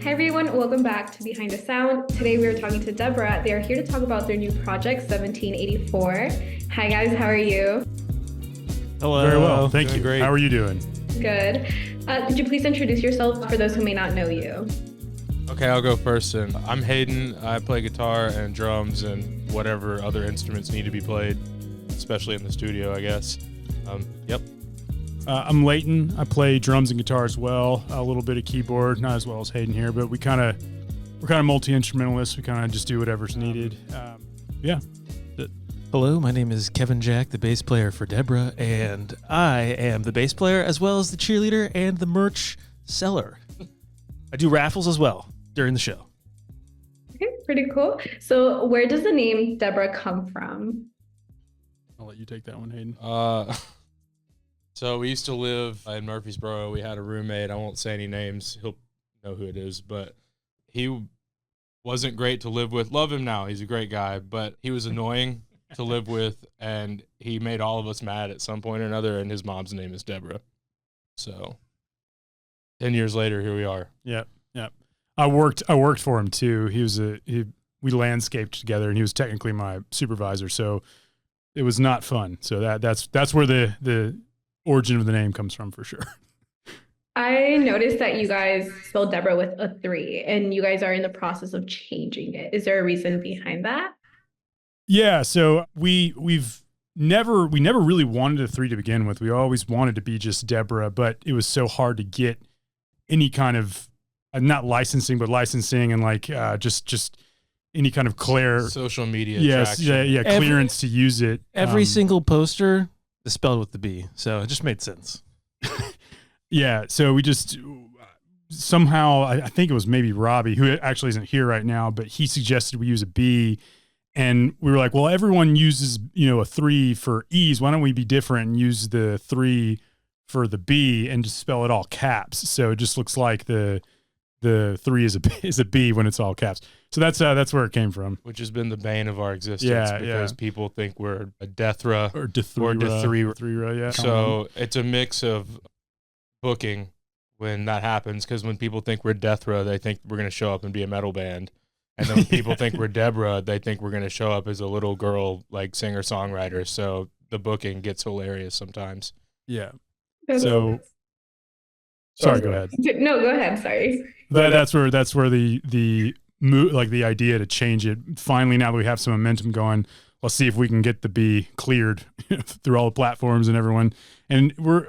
Hi everyone, welcome back to Behind the Sound. Today we are talking to DEBRA. They are here to talk about their new project, 1784. Hi guys, how are you? Hello. Very well, thank you. Great. How are you doing? Good. Could you please introduce yourself for those who may not know you? Okay, I'll go first then. I'm Hayden. I play guitar and drums and whatever other instruments need to be played, especially in the studio, I guess. Yep. I'm Leighton. I play drums and guitar as well. A little bit of keyboard, not as well as Hayden here, but we're kind of multi-instrumentalists. We kind of just do whatever's needed. Yeah. Hello, my name is Kevin Jack, the bass player for DEBRA, and I am the bass player as well as the cheerleader and the merch seller. I do raffles as well during the show. Okay, pretty cool. So where does the name DEBRA come from? I'll let you take that one, Hayden. So we used to live in Murfreesboro. We had a roommate. I won't say any names. He'll know who it is, but he wasn't great to live with. Love him now. He's a great guy, but he was annoying to live with, and he made all of us mad at some point or another, and his mom's name is DEBRA. So 10 years later, here we are. Yep. I worked for him too. We landscaped together, and he was technically my supervisor, so it was not fun. So that's where the origin of the name comes from for sure. I noticed that you guys spelled DEBRA with a 3, and you guys are in the process of changing it. Is there a reason behind that? Yeah, so we never really wanted a 3 to begin with. We always wanted to be just DEBRA, but it was so hard to get any kind of not licensing, but licensing and like just any kind of Social media. Yes, traction. clearance to use it. Every single poster is spelled with the B, so it just made sense. Yeah, so we just somehow I think it was maybe Robbie, who actually isn't here right now, but he suggested we use a B. And we were like, well, everyone uses, a 3 for E's. Why don't we be different and use the 3 for the B and just spell it all caps? So it just looks like the 3 is a B when it's all caps. So that's where it came from. Which has been the bane of our existence because people think we're a DEBRA Or DEBRA, yeah. So it's a mix of booking when that happens, because when people think we're DEBRA, they think we're going to show up and be a metal band. And then when people think we're DEBRA, they think we're going to show up as a little girl, like singer-songwriter. So the booking gets hilarious sometimes. Yeah. So, sorry, go ahead. No, go ahead. Sorry. That's where the idea to change it. Finally, now that we have some momentum going, let's see if we can get the B cleared through all the platforms and everyone. And we're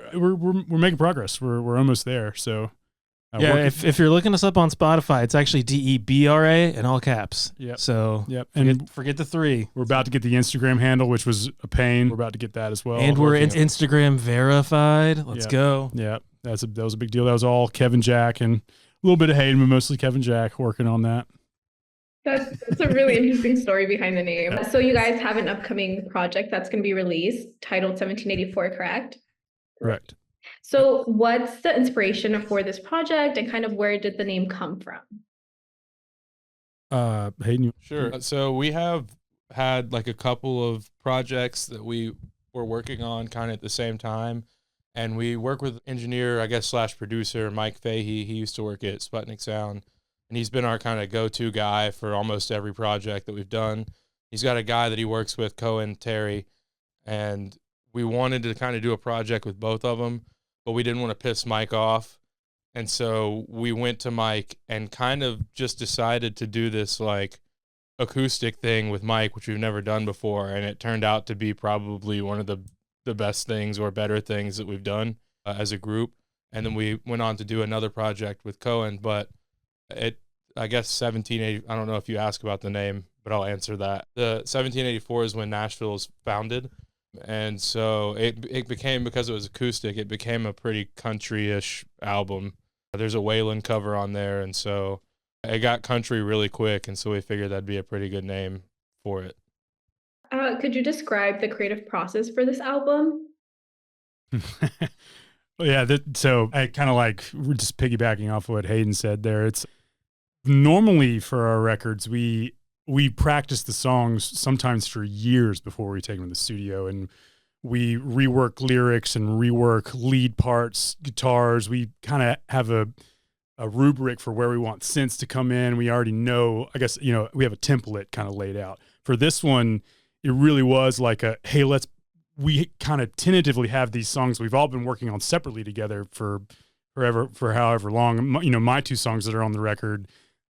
making progress. We're almost there. So. If you're looking us up on Spotify, it's actually DEBRA in all caps. Yep. So And forget the 3. we're about to get the Instagram handle, which was a pain. We're about to get that as well. And we're Instagram verified. Let's go. Yeah, that was a big deal. That was all Kevin Jack and a little bit of Hayden, but mostly Kevin Jack working on that. That's a really interesting story behind the name. So you guys have an upcoming project that's going to be released titled 1784, correct? Correct. So what's the inspiration for this project and kind of where did the name come from? Hayden, Sure. So we have had like a couple of projects that we were working on kind of at the same time. And we work with engineer, I guess, / producer, Mike Fahey. He used to work at Sputnik Sound. And he's been our kind of go-to guy for almost every project that we've done. He's got a guy that he works with, Cohen Terry. And we wanted to kind of do a project with both of them, but we didn't want to piss Mike off. And so we went to Mike and kind of just decided to do this like acoustic thing with Mike, which we've never done before. And it turned out to be probably one of the best things or better things that we've done as a group. And then we went on to do another project with Cohen, but I guess 1780, I don't know if you ask about the name, but I'll answer that. The 1784 is when Nashville was founded. And so it became, because it was acoustic, it became a pretty country-ish album. There's a Waylon cover on there, and so it got country really quick, and so we figured that'd be a pretty good name for it. Could you describe the creative process for this album? Well, yeah, so I kind of we're just piggybacking off what Hayden said there. It's normally for our records, we practice the songs sometimes for years before we take them to the studio, and we rework lyrics and rework lead parts, guitars. We kind of have a a rubric for where we want synths to come in. We already know, I guess, we have a template kind of laid out. For this one, it really was like hey, we kind of tentatively have these songs we've all been working on separately together for however long. My 2 songs that are on the record,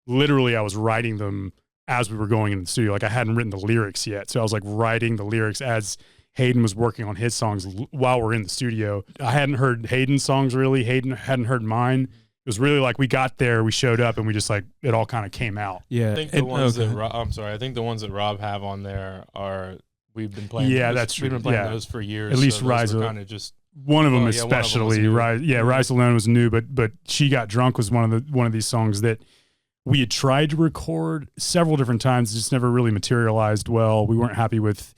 literally I was writing them as we were going into the studio. Like I hadn't written the lyrics yet. So I was like writing the lyrics as Hayden was working on his songs while we're in the studio. I hadn't heard Hayden's songs really. Hayden hadn't heard mine. It was really like we got there, we showed up, and we just like it all kind of came out. Yeah, I think the ones that I think the ones that Rob have on there are we've been playing. Yeah, those, that's true. We've been playing those for years. At least so Rise kind of just one of them, one of them especially. was new. Rise Alone was new, but She Got Drunk was one of these songs that we had tried to record several different times, just never really materialized well. We weren't happy with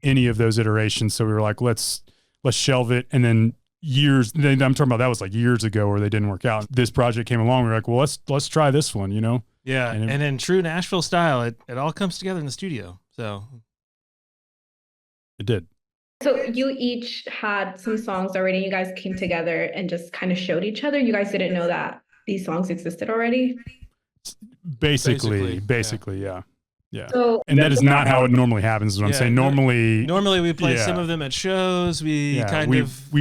any of those iterations, so we were like, let's shelve it. And then I'm talking about that was like years ago where they didn't work out. This project came along, we were like, well, let's try this one, Yeah, and in true Nashville style, it all comes together in the studio. So it did. So you each had some songs already. You guys came together and just kind of showed each other. You guys didn't know that these songs existed already. Basically, yeah. So, and that is not how it normally happens. Is what I'm saying. Normally we play some of them at shows. We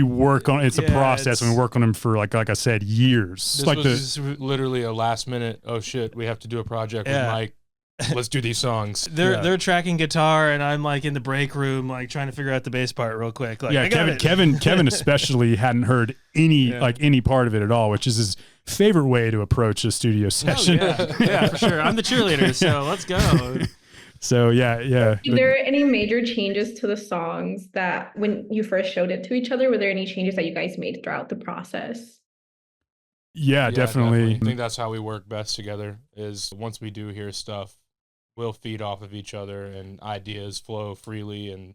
work on. It's a process, and we work on them for like I said, years. This was literally a last minute. Oh shit, we have to do a project with Mike. Let's do these songs. They're tracking guitar, and I'm like in the break room, like trying to figure out the bass part real quick. Like, Kevin especially hadn't heard any part of it at all, which is his favorite way to approach a studio session. Yeah, for sure. I'm the cheerleader, so let's go. So yeah. Are there any major changes to the songs that when you first showed it to each other? Were there any changes that you guys made throughout the process? Yeah, definitely. I think that's how we work best together. Is once we do hear stuff, we'll feed off of each other and ideas flow freely, and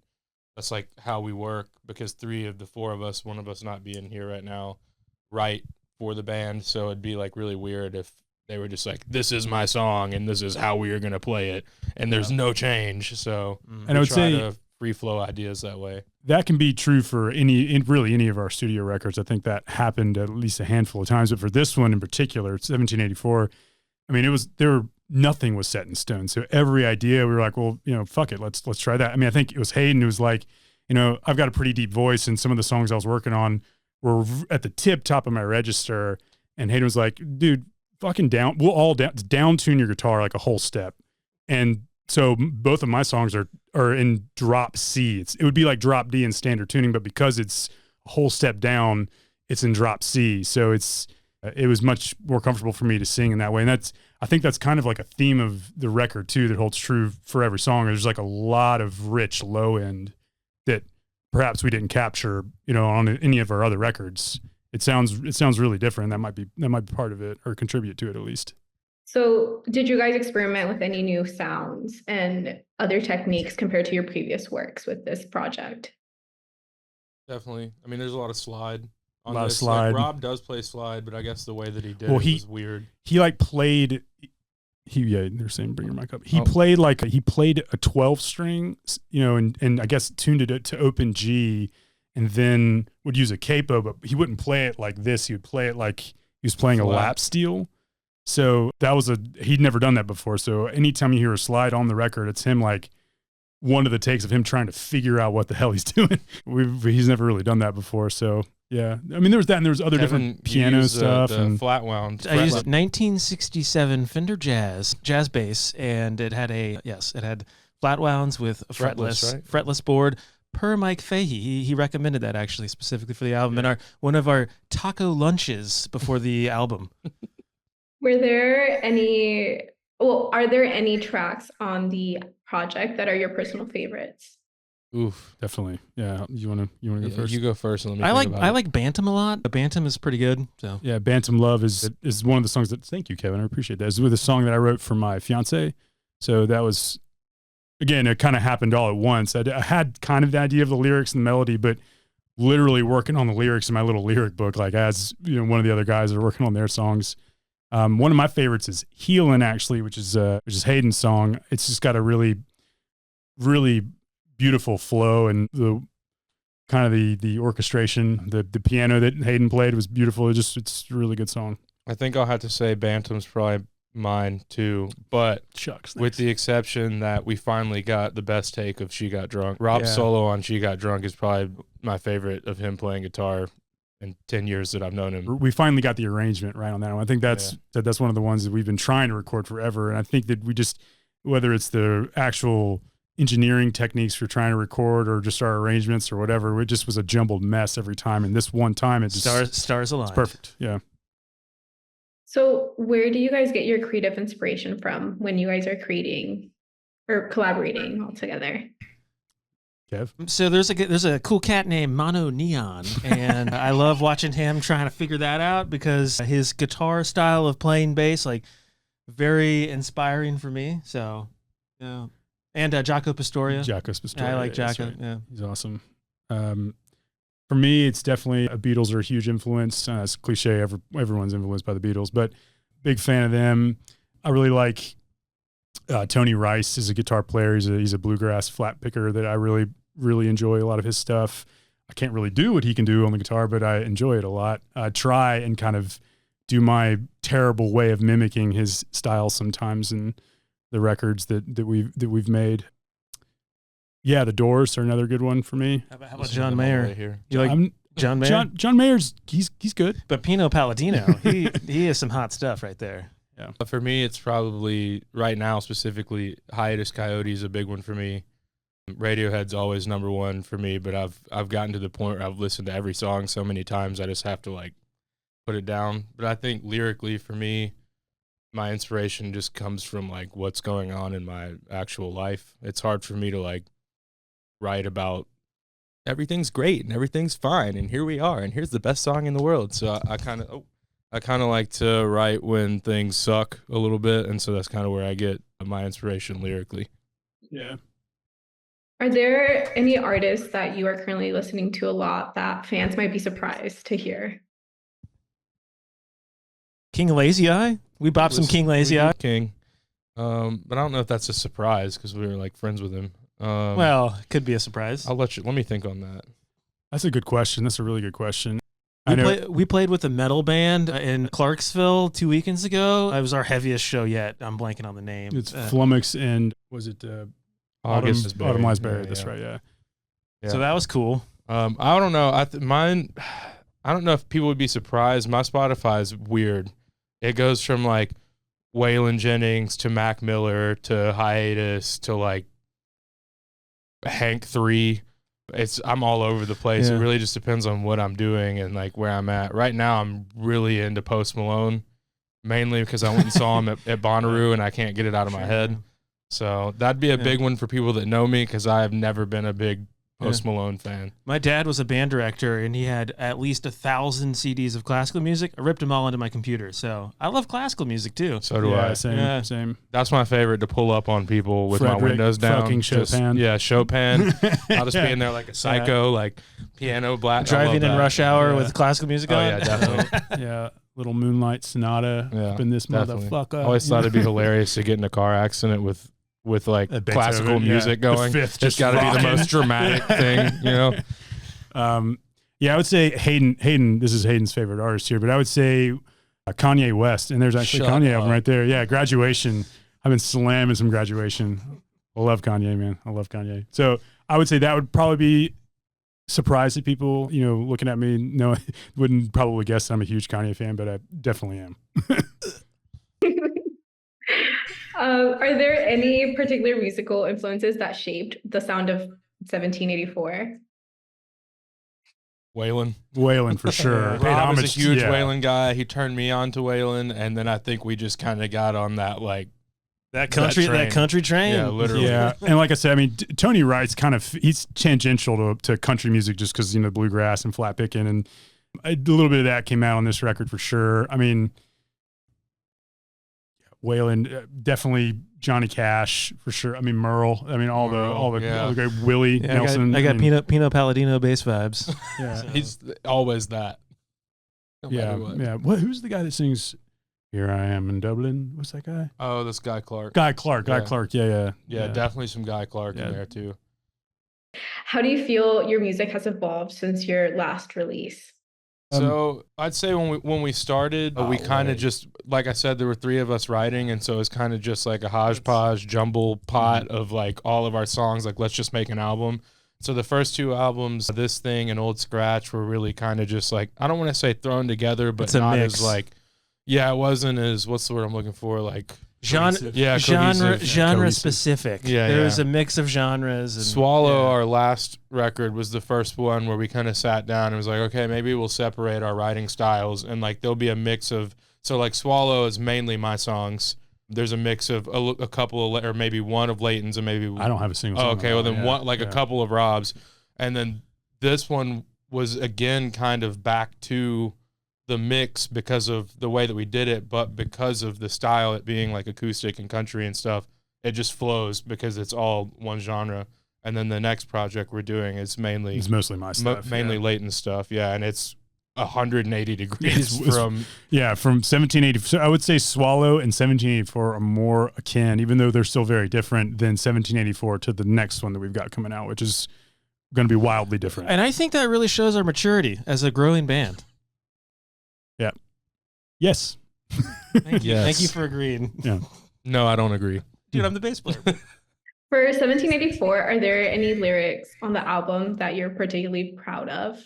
that's like how we work, because 3 of the 4 of us, one of us not being here right now, write for the band, so it'd be like really weird if they were just like, this is my song and this is how we are going to play it, and there's no change. So and I would say to free flow ideas that way. That can be true for any of our studio records. I think that happened at least a handful of times, but for this one in particular, 1784, I mean, nothing was set in stone. So every idea we were like, well, fuck it, let's try that. I mean, I think it was Hayden who was like, I've got a pretty deep voice, and some of the songs I was working on were at the top of my register, and Hayden was like, dude, fucking we'll all down tune your guitar like a whole step. And so both of my songs are in drop C. It would be like drop D in standard tuning, but because it's a whole step down, it's in drop C. So it was much more comfortable for me to sing in that way. And I think that's kind of like a theme of the record too, that holds true for every song. There's like a lot of rich low end that perhaps we didn't capture, on any of our other records. It sounds really different. That might be part of it, or contribute to it at least. So did you guys experiment with any new sounds and other techniques compared to your previous works with this project? Definitely. I mean, there's a lot of slide. A lot of slide. Like, Rob does play slide, but I guess the way that he did it was weird. He like played. They're saying bring your mic up. He played a 12 string, and I guess tuned it to open G, and then would use a capo, but he wouldn't play it like this. He would play it like he was playing a lap steel. So he'd never done that before. So anytime you hear a slide on the record, it's him like one of the takes of him trying to figure out what the hell he's doing. He's never really done that before. So yeah, I mean, there was that, and there was other different piano stuff and flat wound. I used 1967 Fender Jazz bass, and it had flat wounds with a fretless board. Per Mike Fahey, he recommended that actually specifically for the album, and one of our taco lunches before the album. Are there any tracks on the project that are your personal favorites? Oof, definitely. Yeah, you want to go first? You go first. And let me I like Bantam a lot. Bantam is pretty good. So yeah, Bantam Love is one of the songs that. Thank you, Kevin. I appreciate that. It's with a song that I wrote for my fiance. So that was, again, it kind of happened all at once. I had kind of the idea of the lyrics and the melody, but literally working on the lyrics in my little lyric book, like as one of the other guys that are working on their songs. One of my favorites is "Healin'," actually, which is Hayden's song. It's just got a really, really beautiful flow, and the kind of the orchestration, the piano that Hayden played was beautiful. It's a really good song. I think I'll have to say Bantam's probably mine too, but Shucks. with the exception that we finally got the best take of She Got Drunk. Rob's Yeah. solo on She Got Drunk is probably my favorite of him playing guitar in 10 years that I've known him. We finally got the arrangement right on that one. I think that's one of the ones that we've been trying to record forever. And I think that we just, whether it's the actual engineering techniques for trying to record or just our arrangements or whatever, it just was a jumbled mess every time. And this one time, it just Stars aligned. it's perfect. Yeah. So where do you guys get your creative inspiration from when you guys are creating or collaborating all together? Kev? So there's a cool cat named Mono Neon, and I love watching him trying to figure that out because his guitar style of playing bass, like, very inspiring for me. So, yeah. And Jaco Pastoria. Jaco Pastoria. I like that's Jaco. right. Yeah. He's awesome. For me, it's definitely Beatles are a huge influence. It's cliche. Everyone's influenced by the Beatles, but big fan of them. I really like Tony Rice is a guitar player. He's a bluegrass flat picker that I really, really enjoy a lot of his stuff. I can't really do what he can do on the guitar, but I enjoy it a lot. I try and kind of do my terrible way of mimicking his style sometimes in the records that we've made. Yeah, the Doors are another good one for me. How about John Mayer? Here. You like John Mayer? John Mayer's he's good. But Pino Palladino, he has some hot stuff right there. Yeah. But for me, it's probably right now specifically Hiatus Coyote is a big one for me. Radiohead's always number one for me, but I've gotten to the point where I've listened to every song so many times I just have to like put it down. But I think lyrically for me, my inspiration just comes from like what's going on in my actual life. It's hard for me to like write about everything's great and everything's fine and here we are and here's the best song in the world. So I kind of like to write when things suck a little bit, and so that's kind of where I get my inspiration lyrically. Yeah. Are there any artists that you are currently listening to a lot that fans might be surprised to hear? King Lazy Eye? We bopped some King Lazy Eye. King. But I don't know if that's a surprise because we were like friends with him. Well, could be a surprise. Let me think on that. That's a good question. That's a really good question. We played with a metal band in Clarksville 2 weekends ago. It was our heaviest show yet. I'm blanking on the name. It's Flummox and was it Autumn Lies Buried? That's right. Yeah. So that was cool. I don't know. I don't know if people would be surprised. My Spotify is weird. It goes from like Waylon Jennings to Mac Miller to Hiatus to like Hank 3. I'm all over the place. Yeah. It really just depends on what I'm doing and like where I'm at. Right now I'm really into Post Malone, mainly because I went and saw him at Bonnaroo and I can't get it out of my head. So that'd be a big one for people that know me because I've never been a big Post Malone fan. My dad was a band director and he had at least 1,000 CDs of classical music. I ripped them all into my computer. So I love classical music too. So do I. Same. That's my favorite to pull up on people with my windows down. Fucking Chopin. Chopin. I'll just be in there like a psycho, like piano black. Driving in rush hour with classical music on. Oh yeah, definitely. Yeah. Little Moonlight Sonata up in this definitely. motherfucker. I always thought it'd be hilarious to get in a car accident with like Beethoven, classical music going. Fifth It's got to be the most dramatic thing, you know? I would say Hayden, this is Hayden's favorite artist here, but I would say Kanye West. And there's actually Shut Kanye up. album right there. Yeah, Graduation. I've been slamming some Graduation. I love Kanye, man. I love Kanye. So I would say that would probably be surprised at people, looking at me. No, wouldn't probably guess I'm a huge Kanye fan, but I definitely am. Are there any particular musical influences that shaped the sound of 1784? Waylon for sure. Rob is a huge Waylon guy. He turned me on to Waylon, and then I think we just kind of got on that that country train. Yeah, literally. Yeah, and like I said, I mean, Tony Wright's he's tangential to country music just because bluegrass and flat picking, and a little bit of that came out on this record for sure. I mean, Waylon, definitely Johnny Cash for sure. I mean, Merle. I mean, all the great Willie Nelson. I got Pino Palladino bass vibes. Yeah, He's always that. No matter what. Yeah. Who's the guy that sings "Here I Am in Dublin"? What's that guy? Oh, this Guy Clark. Guy Clark. Yeah. Yeah, definitely some Guy Clark in there too. How do you feel your music has evolved since your last release? So I'd say when we started, we kind of just, like I said, there were 3 of us writing, and so it's kind of just like a hodgepodge jumble pot of like all of our songs. Like, let's just make an album. So the first 2 albums, This Thing and Old Scratch, were really kind of just like, I don't want to say thrown together, but It's a not mix. as like, it wasn't as, what's the word I'm looking for? Like genre cohesive. specific. Yeah, there yeah. was a mix of genres. And, Swallow, our last record, was the first one where we kind of sat down and was like, okay, maybe we'll separate our writing styles, and like there'll be a mix of, so like Swallow is mainly my songs. There's a mix of a couple of, or maybe one of Leighton's, and maybe I don't have a single oh, song. okay, well then one, like a couple of Rob's, and then this one was again kind of back to the mix because of the way that we did it, but because of the style, it being like acoustic and country and stuff, it just flows because it's all one genre. And then the next project we're doing is It's mostly my stuff. mainly Leighton's stuff, and it's 180 degrees It's- from from 1780. So I would say Swallow and 1784 are more akin, even though they're still very different, than 1784 to the next one that we've got coming out, which is going to be wildly different. And I think that really shows our maturity as a growing band. Yes. Thank you. Yes. Thank you for agreeing. No, I don't agree. Dude, I'm the bass player. For 1784, are there any lyrics on the album that you're particularly proud of?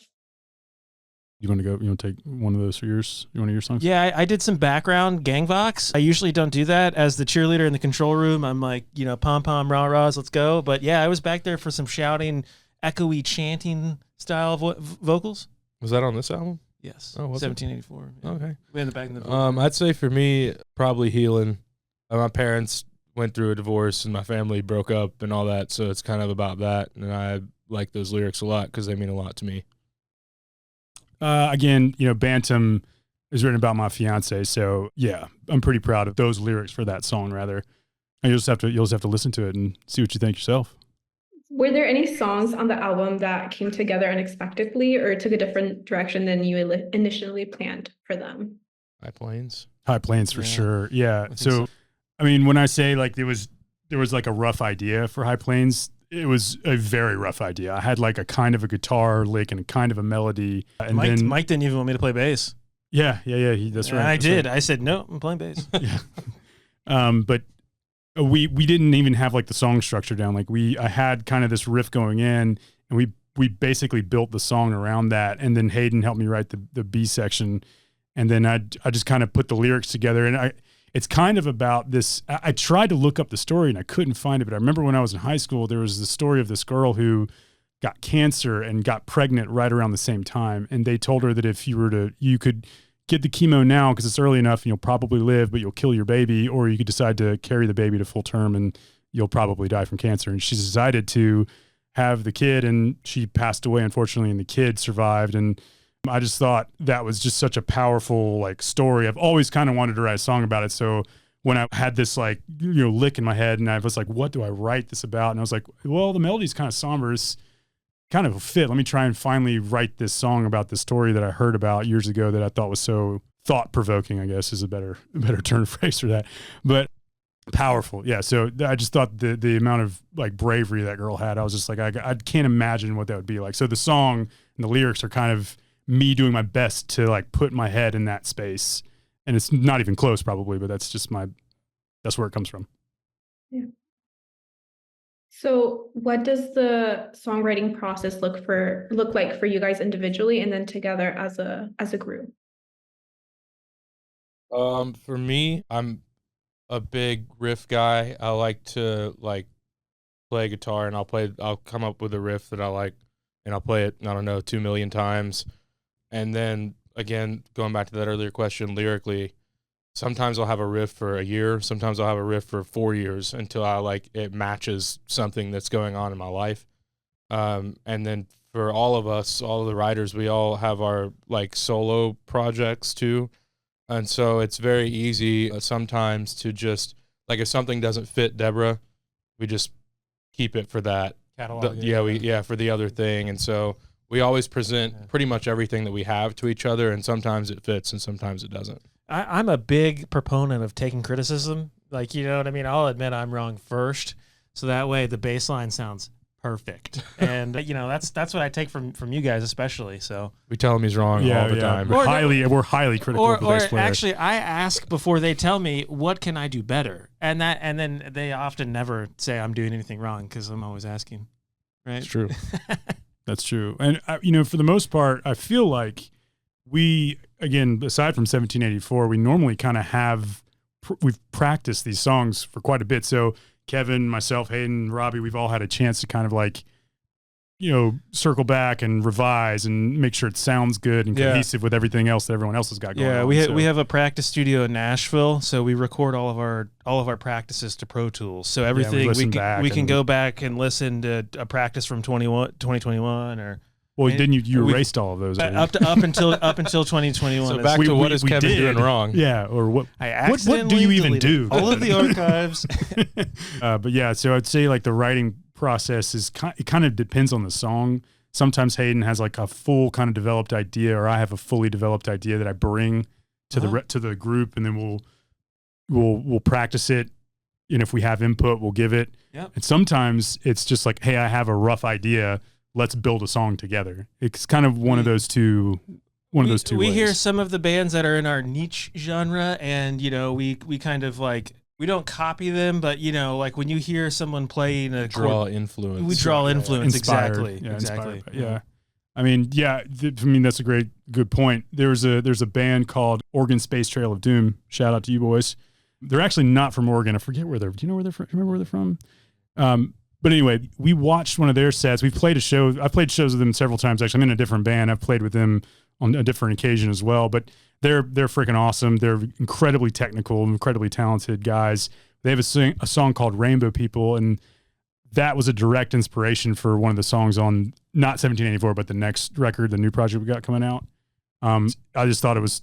You want to go? You want to take one of those for yours? One of your songs? Yeah, I did some background gang vox. I usually don't do that. As the cheerleader in the control room, I'm like, pom pom, rah rahs, let's go. But yeah, I was back there for some shouting, echoey chanting style vocals. Was that on this album? Yes. Oh, was it? 1784. Yeah. Okay. We in the back in the I'd say for me, probably Healing. My parents went through a divorce and my family broke up and all that, so it's kind of about that. And I like those lyrics a lot because they mean a lot to me. Again, Bantam is written about my fiance, so yeah, I'm pretty proud of those lyrics for that song. Rather, and you'll just have to listen to it and see what you think yourself. Were there any songs on the album that came together unexpectedly or took a different direction than you initially planned for them? High Plains. High Plains for Yeah. sure. Yeah. think So, so. I mean, when I say like there was like a rough idea for High Plains, it was a very rough idea. I had like a kind of a guitar lick and a kind of a melody, and Mike, then Mike didn't even want me to play bass. yeah. That's And right. I that's did. right. I said, no, I'm playing bass. But we didn't even have like the song structure down. Like I had kind of this riff going in, and we basically built the song around that. And then Hayden helped me write the B section, and then I just kind of put the lyrics together. And it's kind of about this. I tried to look up the story and I couldn't find it. But I remember when I was in high school, there was the story of this girl who got cancer and got pregnant right around the same time. And they told her that if you could get the chemo now because it's early enough and you'll probably live, but you'll kill your baby, or you could decide to carry the baby to full term and you'll probably die from cancer. And she decided to have the kid, and she passed away, unfortunately, and the kid survived. And I just thought that was just such a powerful like story. I've always kind of wanted to write a song about it. So when I had this like, lick in my head and I was like, what do I write this about? And I was like, well, the melody's kind of somber. It's kind of a fit. Let me try and finally write this song about the story that I heard about years ago that I thought was so thought provoking, I guess is a better turn of phrase for that, but powerful. Yeah. So I just thought the amount of like bravery that girl had, I was just like, I can't imagine what that would be like. So the song and the lyrics are kind of me doing my best to like put my head in that space, and it's not even close probably, but that's where it comes from. Yeah. So what does the songwriting process look like for you guys individually and then together as a group? For me, I'm a big riff guy. I like to like play guitar, and I'll come up with a riff that I like, and I'll play it, I don't know, 2 million times. And then again, going back to that earlier question, lyrically, sometimes I'll have a riff for a year. Sometimes I'll have a riff for 4 years until it matches something that's going on in my life. And then for all of us, all of the writers, we all have our like solo projects too. And so it's very easy sometimes to just like, if something doesn't fit DEBRA, we just keep it for that. Catalog. For the other thing. And so we always present pretty much everything that we have to each other, and sometimes it fits and sometimes it doesn't. I'm a big proponent of taking criticism. Like, you know what I mean? I'll admit I'm wrong first. So that way the bass line sounds perfect. And that's what I take from you guys, especially. So We tell him he's wrong all the time. We're highly critical of the bass player. Actually, I ask before they tell me what can I do better, and then they often never say I'm doing anything wrong because I'm always asking. Right? It's true. That's true. And for the most part, I feel like we, again, aside from 1784, we normally kind of we've practiced these songs for quite a bit. So Kevin, myself, Hayden, Robbie, we've all had a chance to kind of like, circle back and revise and make sure it sounds good and cohesive with everything else that everyone else has got going on. Yeah, we have a practice studio in Nashville, so we record all of our practices to Pro Tools. So everything we can go back and listen to a practice from 2021 or. Well, didn't you erased all of those up until 2021? So back to what is Kevin doing wrong? Yeah, or what? I accidentally what do you even do? All of the archives. But yeah, so I'd say like the writing process it kind of depends on the song. Sometimes Hayden has like a full kind of developed idea, or I have a fully developed idea that I bring to the group, and then we'll practice it. And if we have input, we'll give it. Yep. And sometimes it's just like, hey, I have a rough idea. Let's build a song together. It's kind of one of those two ways. We hear some of the bands that are in our niche genre, and we kind of like, we don't copy them, but like when you hear someone playing a draw influence. We draw influence. Inspired. Exactly. Yeah, exactly. Yeah. I mean, that's a good point. There's a band called Oregon Space Trail of Doom. Shout out to you boys. They're actually not from Oregon. I forget where they're. Do you know where they're from? Remember where they're from? But anyway, we watched one of their sets. We've played a show. I've played shows with them several times. Actually, I'm in a different band. I've played with them on a different occasion as well. But they're freaking awesome. They're incredibly technical, incredibly talented guys. They have a song called Rainbow People, and that was a direct inspiration for one of the songs on not 1784, but the next record, the new project we got coming out. I just thought it was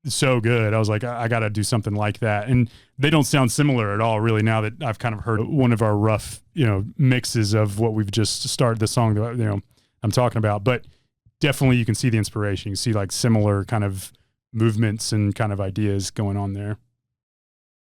so good. I was like, I got to do something like that. And they don't sound similar at all, really, now that I've kind of heard one of our rough, mixes of what we've just started the song that, I'm talking about. But definitely you can see the inspiration. You see like similar kind of movements and kind of ideas going on there.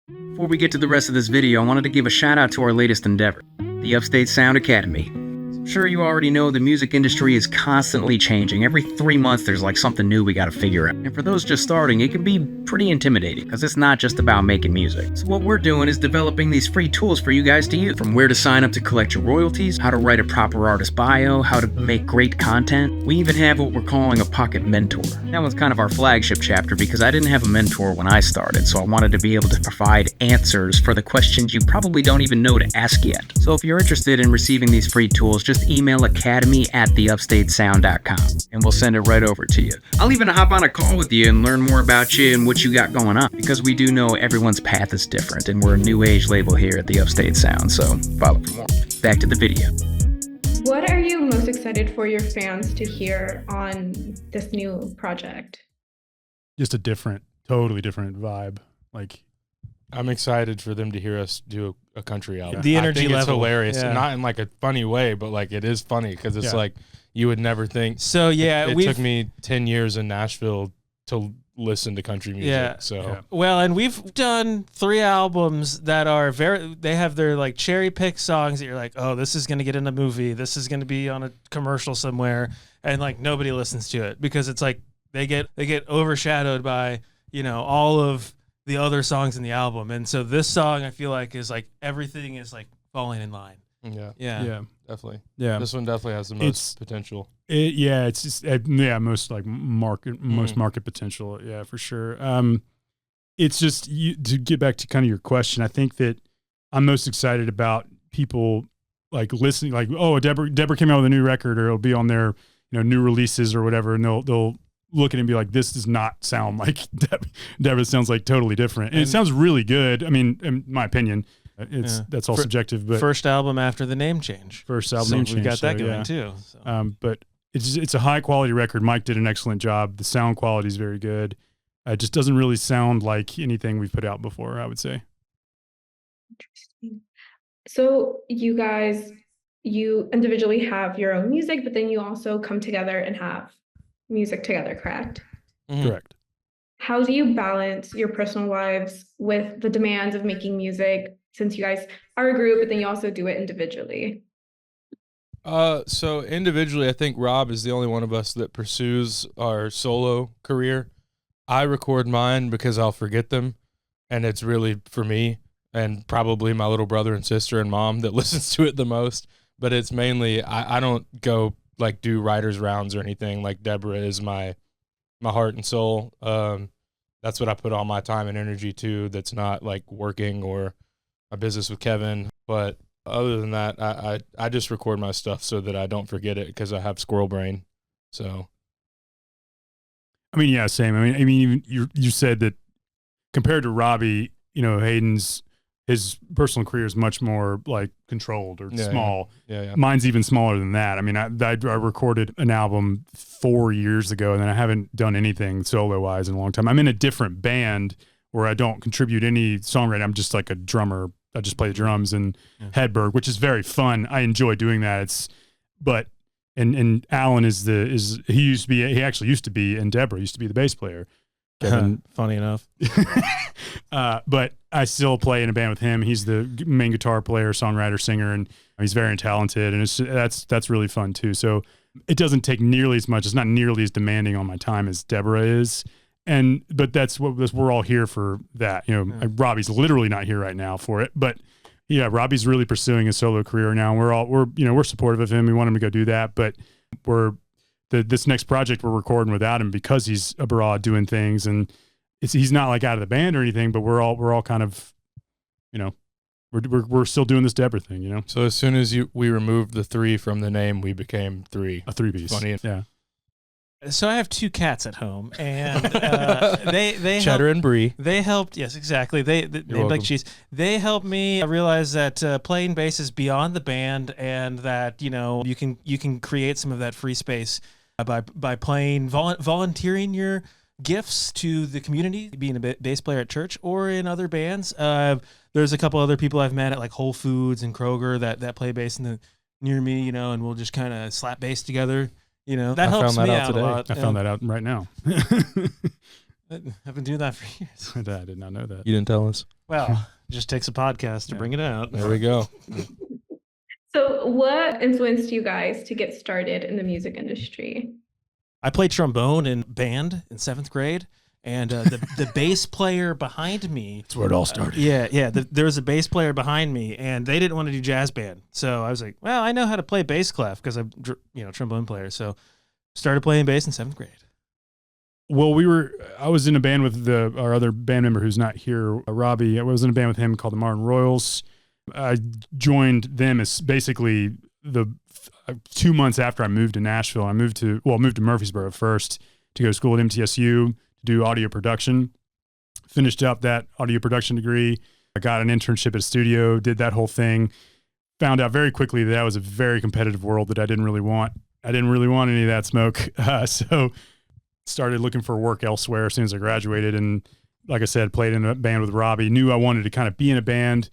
Before we get to the rest of this video, I wanted to give a shout out to our latest endeavor, the Upstate Sound Academy. I'm sure you already know the music industry is constantly changing. Every 3 months there's like something new we gotta figure out. And for those just starting, it can be pretty intimidating because it's not just about making music. So what we're doing is developing these free tools for you guys to use. From where to sign up to collect your royalties, how to write a proper artist bio, how to make great content. We even have what we're calling a pocket mentor. That one's kind of our flagship chapter because I didn't have a mentor when I started, so I wanted to be able to provide answers for the questions you probably don't even know to ask yet. So if you're interested in receiving these free tools, just email academy@theupstatesound.com and we'll send it right over to you. I'll even hop on a call with you and learn more about you and what you got going on, because we do know everyone's path is different and we're a new age label here at the Upstate Sound, so follow for more. Back to the video. What are you most excited for your fans to hear on this new project? Just a totally different vibe. Like, I'm excited for them to hear us do a country album. The energy I think level. It's hilarious, Yeah. and not in like a funny way, but like it is funny because it's like you would never think. So yeah, it took me 10 years in Nashville to listen to country music. Yeah. So well, and we've done 3 albums that are they have their like cherry pick songs that you're like, oh, this is gonna get in a movie, this is gonna be on a commercial somewhere, and like nobody listens to it because it's like they get overshadowed by all of the other songs in the album. And so this song I feel like is like everything is like falling in line. yeah, definitely. yeah. This one definitely has the most potential. It's just most like market potential. Yeah, for sure. It's just to get back to kind of your question. I think that I'm most excited about people like listening, like, oh, Deborah came out with a new record, or it'll be on their new releases or whatever, and they'll look at it and be like, this does not sound like Deborah. Sounds like totally different, and it sounds really good. I mean, in my opinion. That's all subjective, but first album after the name change. First album so name we change. got that going too. So. But it's a high quality record. Mike did an excellent job. The sound quality is very good. It just doesn't really sound like anything we've put out before, I would say. Interesting. So you guys, you individually have your own music, but then you also come together and have music together, correct? Mm-hmm. Correct. How do you balance your personal lives with the demands of making music, since you guys are a group, but then you also do it individually? So individually, I think Rob is the only one of us that pursues our solo career. I record mine because I'll forget them, and it's really for me and probably my little brother and sister and mom that listens to it the most. But it's mainly I don't go like do writers rounds or anything. Like DEBRA is my heart and soul. That's what I put all my time and energy to. That's not like working or a business with Kevin, but other than that, I just record my stuff so that I don't forget it because I have squirrel brain. So, I mean, yeah, same. I mean, you said that compared to Robbie, his personal career is much more like controlled or small. Yeah. Mine's even smaller than that. I mean, I recorded an album 4 years ago, and then I haven't done anything solo wise in a long time. I'm in a different band where I don't contribute any songwriting. I'm just like a drummer. I just play the drums and Hedberg, which is very fun. I enjoy doing that. And Alan he actually used to be, and DEBRA used to be the bass player. Kevin, funny enough. But I still play in a band with him. He's the main guitar player, songwriter, singer, and he's very talented. And that's really fun too. So it doesn't take nearly as much. It's not nearly as demanding on my time as DEBRA is. But that's what we're all here for. That Robbie's literally not here right now for it, but yeah, Robbie's really pursuing his solo career now. We're supportive of him. We want him to go do that, but this next project we're recording without him because he's abroad doing things, and he's not like out of the band or anything. But we're all kind of, we're still doing this DEBRA thing, So as soon as we removed the 3 from the name, we became 3. A 3-piece. Funny, yeah. So I have 2 cats at home, and they Cheddar and Brie. They helped. Yes, exactly. They like cheese. They helped me realize that playing bass is beyond the band, and that you can create some of that free space by playing, volunteering your gifts to the community, being a bass player at church or in other bands. There's a couple other people I've met at like Whole Foods and Kroger that play bass near me, and we'll just kind of slap bass together. That helps me out a lot. I found that out right now. I've been doing that for years. I did not know that. You didn't tell us. Well, it just takes a podcast to bring it out. There we go. So what influenced you guys to get started in the music industry? I played trombone in band in 7th grade. And the bass player behind me. That's where it all started. There was a bass player behind me, and they didn't want to do jazz band. So I was like, well, I know how to play bass clef because I'm trombone player. So started playing bass in 7th grade. Well, I was in a band with our other band member who's not here, Robbie. I was in a band with him called the Martin Royals. I joined them as basically 2 months after I moved to Nashville. I moved to Murfreesboro first to go to school at MTSU. Do audio production, finished up that audio production degree. I got an internship at a studio, did that whole thing, found out very quickly that was a very competitive world that I didn't really want. I didn't really want any of that smoke. So started looking for work elsewhere as soon as I graduated. And like I said, played in a band with Robbie, knew I wanted to kind of be in a band.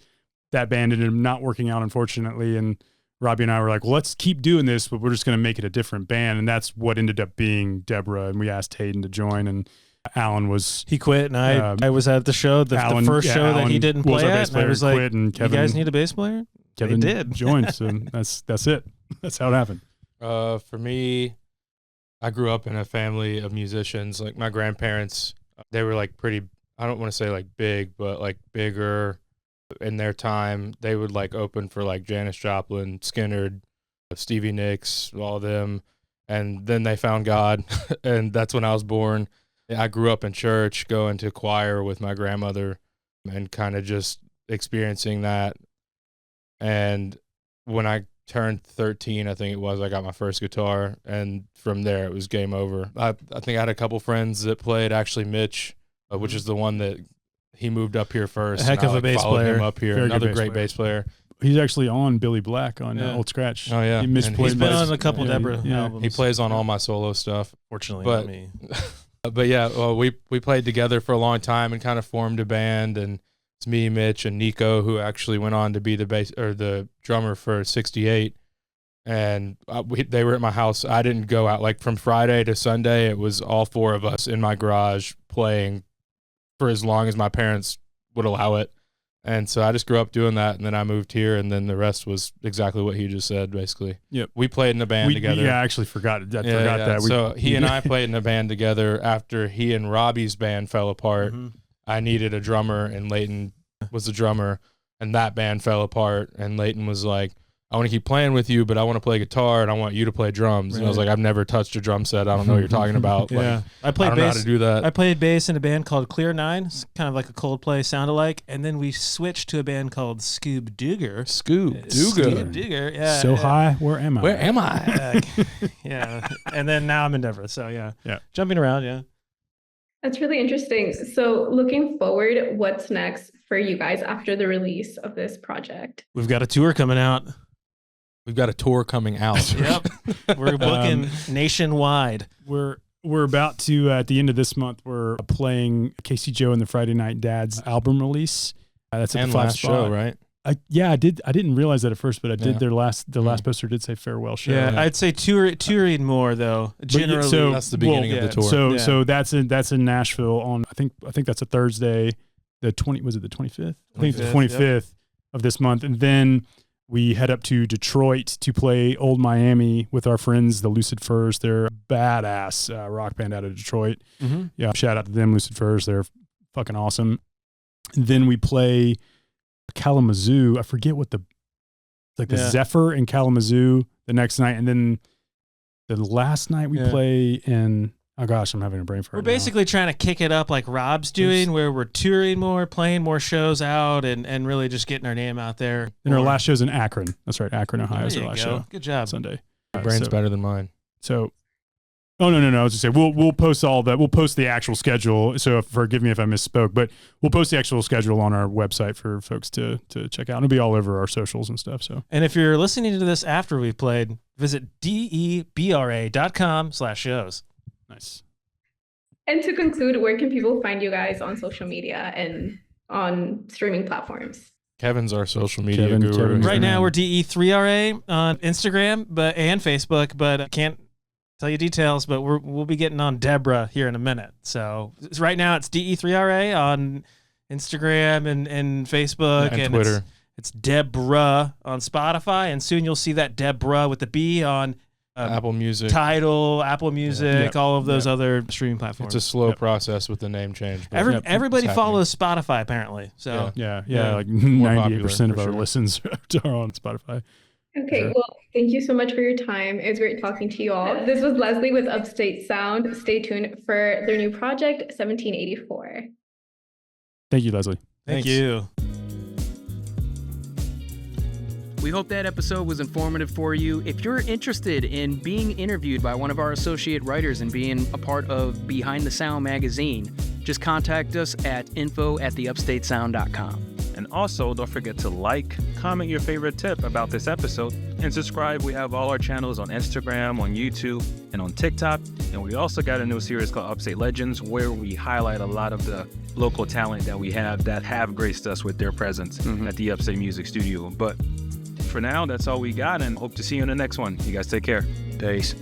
That band ended up not working out, unfortunately. And Robbie and I were like, well, let's keep doing this, but we're just going to make it a different band. And that's what ended up being DEBRA. And we asked Hayden to join, and Alan he quit, and I was at the show, the first show that he didn't play at, and I was like, and Kevin, you guys need a bass player? Kevin did. Joined, so that's it. That's how it happened. For me, I grew up in a family of musicians. Like my grandparents, they were like pretty, I don't want to say like big, but like bigger in their time. They would like open for like Janis Joplin, Skynyrd, Stevie Nicks, all of them. And then they found God, and that's when I was born. I grew up in church, going to choir with my grandmother and kind of just experiencing that. And when I turned 13, I think it was, I got my first guitar. And from there, it was game over. I think I had a couple friends that played, actually Mitch, which is the one that he moved up here first. A heck of a bass player. Him up here. Very Another good great bass player. He's actually on Billy Black on Old Scratch. Oh, yeah. He's been on a couple DEBRA albums. He plays on all my solo stuff. Fortunately, not me. But yeah, well, we played together for a long time and kind of formed a band, and it's me, Mitch, and Nico, who actually went on to be the drummer for 68. And they were at my house. I didn't go out, like from Friday to Sunday. It was all 4 of us in my garage playing for as long as my parents would allow it. And so I just grew up doing that, and then I moved here, and then the rest was exactly what he just said, basically. Yep. We played in a band together. Yeah, I actually forgot. I forgot that. So he and I played in a band together after he and Robbie's band fell apart. Mm-hmm. I needed a drummer, and Leighton was the drummer, and that band fell apart, and Leighton was like, I want to keep playing with you, but I want to play guitar and I want you to play drums. And I was like, I've never touched a drum set. I don't know what you're talking about. Yeah. Like, I don't know how to do that. I played bass in a band called Clear Nine. It's kind of like a Coldplay sound-alike. And then we switched to a band called Scoob Dooger. Scoob Dooger. Yeah. So high, where am I? Where am I? Yeah. And then now I'm in Denver. So yeah. Jumping around, yeah. That's really interesting. So looking forward, what's next for you guys after the release of this project? We've got a tour coming out. We've got a tour coming out. Yep. We're booking nationwide. We're about to, at the end of this month, we're playing Casey Joe and the Friday Night Dads album release. That's at And the last show, right? I didn't realize that at first, but I did. The last poster did say farewell show. Yeah, I'd say touring more though. Generally, so that's the beginning of the tour. So that's in Nashville on I think that's a Thursday. The 25th? I think it's the 25th of this month, and then we head up to Detroit to play Old Miami with our friends, the Lucid Furs. They're a badass rock band out of Detroit. Mm-hmm. Yeah, shout out to them, Lucid Furs. They're fucking awesome. And then we play Kalamazoo. I forget what the Zephyr in Kalamazoo the next night, and then the last night we play in. Oh gosh, I'm having a brain fart. We're basically trying to kick it up like Rob's doing, where we're touring more, playing more shows out, and really just getting our name out there. And our last show's in Akron. That's right, Akron, Ohio is our last show. Good job. Sunday. Your brain's better than mine. So, no. I was just saying we'll post all that. We'll post the actual schedule. So forgive me if I misspoke, but we'll post the actual schedule on our website for folks to check out. It'll be all over our socials and stuff. So, and if you're listening to this after we've played, visit DEBRA.com/shows. Nice. And to conclude, where can people find you guys on social media and on streaming platforms? Kevin's our social media guru. Kevin. Right now we're DE3RA on Instagram and Facebook, but I can't tell you details, but we'll be getting on DEBRA here in a minute. So right now it's DE3RA on Instagram and Facebook and Twitter. It's DEBRA on Spotify, and soon you'll see that DEBRA with the B on Apple Music, Tidal, Apple Music, all of those other streaming platforms. It's a slow process with the name change. Everybody follows Spotify apparently. So yeah, like 98% of our listens are on Spotify. Okay, well, thank you so much for your time. It was great talking to you all. This was Leslie with Upstate Sound. Stay tuned for their new project, 1784. Thank you, Leslie. Thank you. We hope that episode was informative for you. If you're interested in being interviewed by one of our associate writers and being a part of Behind the Sound magazine, just contact us at info@theupstatesound.com. And also, don't forget to like, comment your favorite tip about this episode, and subscribe. We have all our channels on Instagram, on YouTube, and on TikTok. And we also got a new series called Upstate Legends, where we highlight a lot of the local talent that we have that have graced us with their presence at the Upstate Music Studio. But for now, that's all we got, and hope to see you in the next one. You guys take care. Peace.